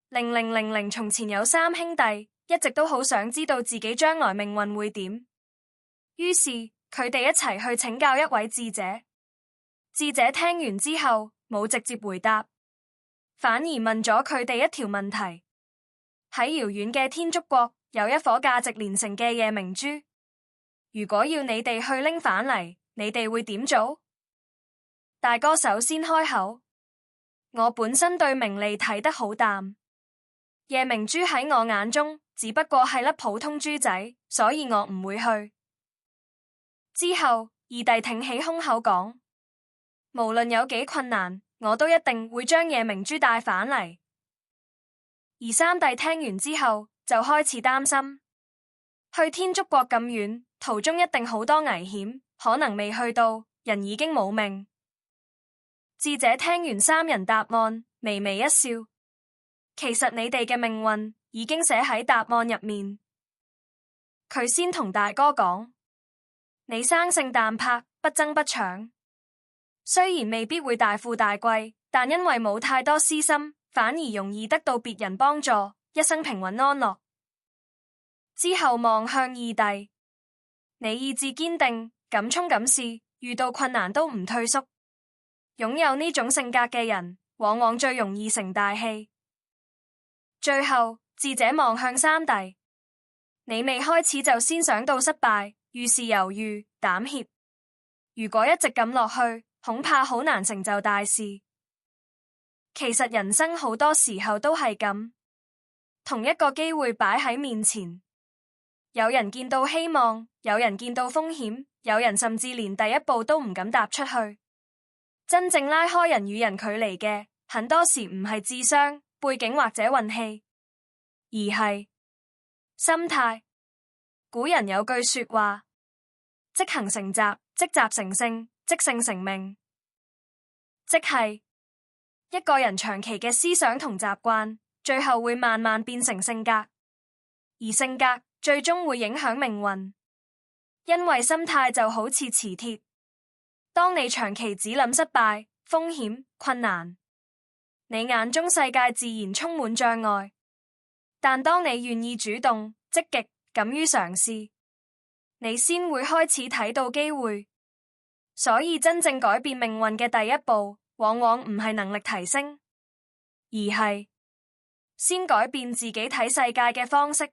0000從前有三兄弟，一直都好想知道自己將來命運會點。於是佢哋一齊去請教一位智者。智者聽完之後冇直接回答，反而問咗佢哋一條問題：喺遙遠嘅天竺國有一顆價值連城嘅夜明珠，如果要你哋去拎返嚟，你哋會點做？大哥首先開口：我本身對名利睇得好淡，夜明珠喺我眼中只不過係粒普通珠仔，所以我唔會去。之後二弟挺起胸口講：無論有幾困難，我都一定會將夜明珠帶返嚟。而三弟聽完之後就開始擔心，去天竺國咁遠，途中一定好多危險，可能未去到，人已經冇命。智者聽完三人答案，微微一笑：其實你哋嘅命運已經寫喺答案入面。佢先同大哥講：你生性淡泊，不爭不搶，雖然未必會大富大貴，但因為冇太多私心，反而容易得到別人幫助，一生平穩安樂。之後望向二弟：你意志堅定，敢衝敢試，遇到困難都唔退縮。擁有呢種性格嘅人，往往最容易成大器。最後，智者望向三弟：你未開始就先想到失敗，遇事猶豫膽怯，如果一直咁落去，恐怕好難成就大事。其實人生好多時候都係咁，同一個機會擺喺面前，有人見到希望，有人見到風險，有人甚至連第一步都唔敢踏出去。真正拉開人與人距離嘅，很多時唔係智商、背景或者運氣，而係心態。古人有句說話：即行成習，即習成性，即性成命。即係一個人長期嘅思想同習慣，最後會慢慢變成性格，而性格最終會影響命運。因為心態就好似磁鐵，當你長期只諗失敗、風險、困難，你眼中世界自然充滿障礙。但當你願意主動、積極、敢於嘗試，你先會開始睇到機會。所以真正改變命運嘅第一步，往往唔係能力提升，而係先改變自己睇世界嘅方式。